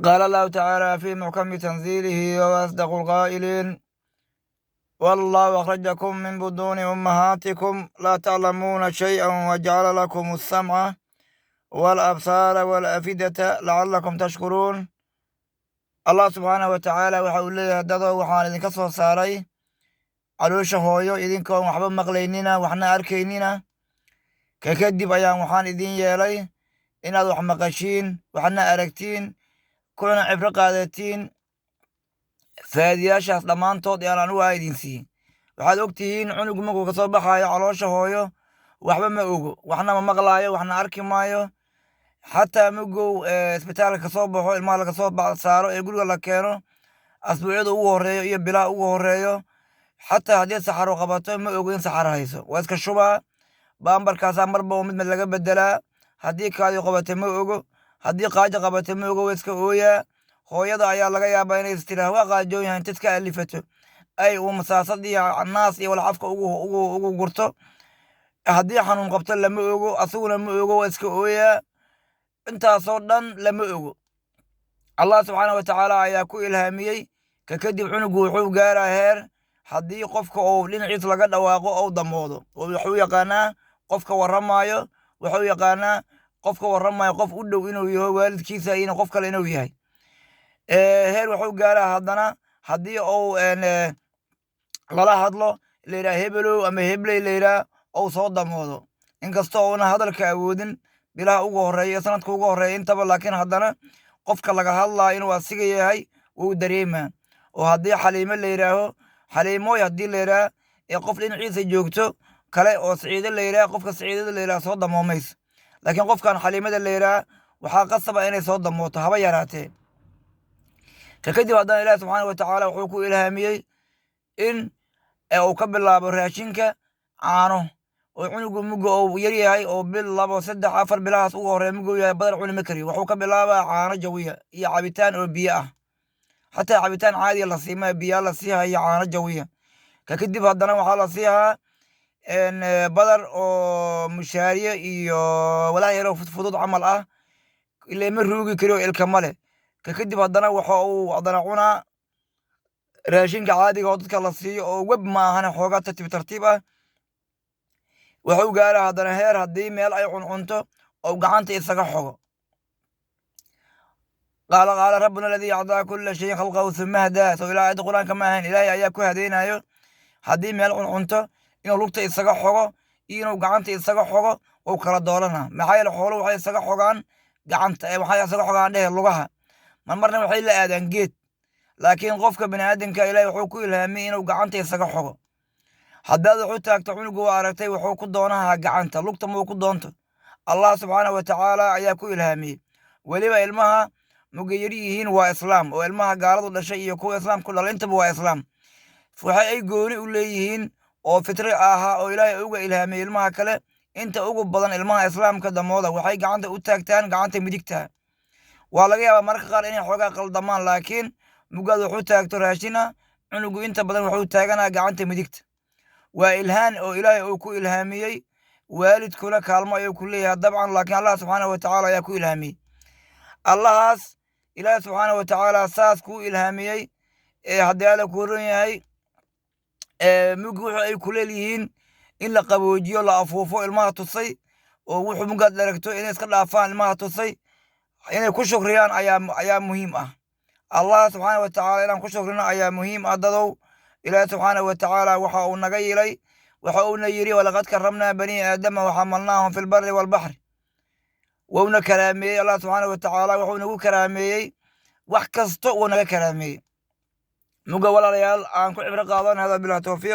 قال الله تعالى في محكم تنزيله وأصدق القائلين والله أخرجكم من بطون أمهاتكم لا تعلمون شيئا وجعل لكم السمع والأبصار والأفئدة لعلكم تشكرون. الله سبحانه وتعالى وحول لي هدده وحان إذن كسر ساري علوش هويو إذن كون وحبا مقلينينا وحنا أركينينا ككدب أيام وحان إذن يالي إن هذا وحمقشين وحنا أركتين كلنا عبر قادتين faadiyaashaas dhammaantood ee aan u aydinsiin waxaad ogtihiin cunug markuu kasoo baxaayo caloosha hooyo waxba ma ogo waxna ma maqlaayo waxna arki maayo xataa magow isbitaalka kasoo baxo ilmaha laga soo saaro ee guriga la keeno asbuucyada ugu horeeyo iyo bilaha ugu horeeyo xataa haddii saxaro qabato ma ogo in saxaro hayso waa iska shubaa baambarkaasaa marba mid laga bedelaa haddii kaadi qabata ma ogo haddii qaajo qabata ma ogo waa iska ooyaa hooyada ayaa laga yaabaa inay istiraah waa qaajoon yahay intad ka alifato ay uu masaasad iyo naas iyo walxafka ugu gurto haddii xanuun qabto lama ogo asaguna ma ogo waa iska ooyaa intaasoo dhan lama ogo allah subxaana watacaala ayaa ku ilhaamiyey kadib cunugu wuxuu gaaraa heer haddii qofka uu dhinaciis laga dhawaaqo ou damoodo wuxuu yaqaanaa qofka warramaayo wuxuu yaqaanaa qofka warramaayo qof u dhow inuu yaho waalidkiisa iyo qof kale inuu yahay heer wuxuu gaaraa haddana haddii uu lala hadlo layidhaha hebelow ama hebley layidhaha ou soo damoodo inkastoo uuna hadalka awoodin bilaha ugu horreeya sanadka ugu horreeya intaba laakiin haddana qofka laga hadlaa inuu asiga yahay wuu dareemaa oo haddii xaliimo la yidhaaho xaliimooy haddii la yidhaha ee qof dhinaciisa joogto kale oo siciide la yidhaha qofka siciidada la yidhaha soo damoomayso laakiin qofkan xaliimada la yidhaha waxaa qasaba inay soo damooto haba yaraatee kadib haddana ilaahi subxaana watacaala wuxuu ku ilhaamiyey in uu ka bilaabo raashinka caano oo cunugu muga uu yar yahay oo bil 2 3 4 bilahaas ugu horreeya muguu yahay badar cuni ma kariyo wuxuu ka bilaabaa caano jawiya iyo cabitaan oo biyo ah xataa cabitaan caadi la siimaa biyo la siihaa iyo caano jawiya kadib haddana waxaa la siihaa badar oo mushaariye iyo walaa yaroo fudud camal ah ilaa ma ruugi kariyo ilka male kadib haddana waxa uu haddana cunaa raashinka caadiga oo dadka la siiyo oo web ma ahana xoogaa tartiib ah wuxuu gaaraa haddana heer haddii meel ay cuncunto oo gacanta isaga xogo qaala rabbuna aladii acdaa kulla shayin khalqahu uma hadaa soo ilaa aayadda qur-aanka ma ahayn ilaahay ayaa ku hadaynayo haddii meel cuncunto inuu lugta isaga xogo iyo inuu gacanta isaga xogo wuu kala dooranaa maxaa yeele xooluhu waxay isaga xogaan gacanta waxay isaga xogaan dhehe lugaha marna waxay la aadaan geed laakiin qofka bani'aadamka ilaahay wuxuu ku ilhaamiyey inuu gacanta isaga xogo haddaad wax u taagto cunugu waa aragtay wuxuu ku doonahaa gacanta lugta muu ku doonto allah subxaana watacaala ayaa ku ilhaamiyey weliba ilmaha mugayar yihiin waa islaam oo ilmaha gaaladu dhashay iyo kuwa islaamku dhala intaba waa islaam waxay ay gooni u leeyihiin oo fitri ahaa oo ilaahay uga ilhaamiyey ilmaha kale inta ugu badan ilmaha islaamka damooda waxay gacanta u taagtaan gacanta midigta waa laga yaabaa mararka qaar inay xoogaa qaldamaan laakiin mugaad wuxuu taagto raashina cunugu inta badan wuxuu taaganaa gacanta midigta waa ilhaan oo ilaahay uu ku ilhaamiyey waalidkuna kaalmo ayuu ku leeyahay dabcan laakiin allah subxaana watacaala ayaa ku ilhaamiyey allahaas ilaahi subxaana watacaala saas kuu ilhaamiyey haddii alla ku ron yahay mugi wuxuu ay ku leeyihiin in la qaboojiyo la afuufo ilmaha tusay oo wuxuu mugaad dharagto inay iska dhaafaan ilmaha tusay inay ku shukriyaan ayaa muhiim ah allah subxaana watacaala inaan ku shukrino ayaa muhiim ah dadow ilaahi subxaana watacaala waxa uu naga yilay waxa uuna yidhi walaqad karamnaa bani aadama waxamalnaahum fi lbari walbaxri wouna karaameeyey allah subxaana watacaala wuxuu nagu karaameeyey wax kasta wuu naga karaameeyey muga walaalayaal aan ku cibro qaadan hada bilah towfiiq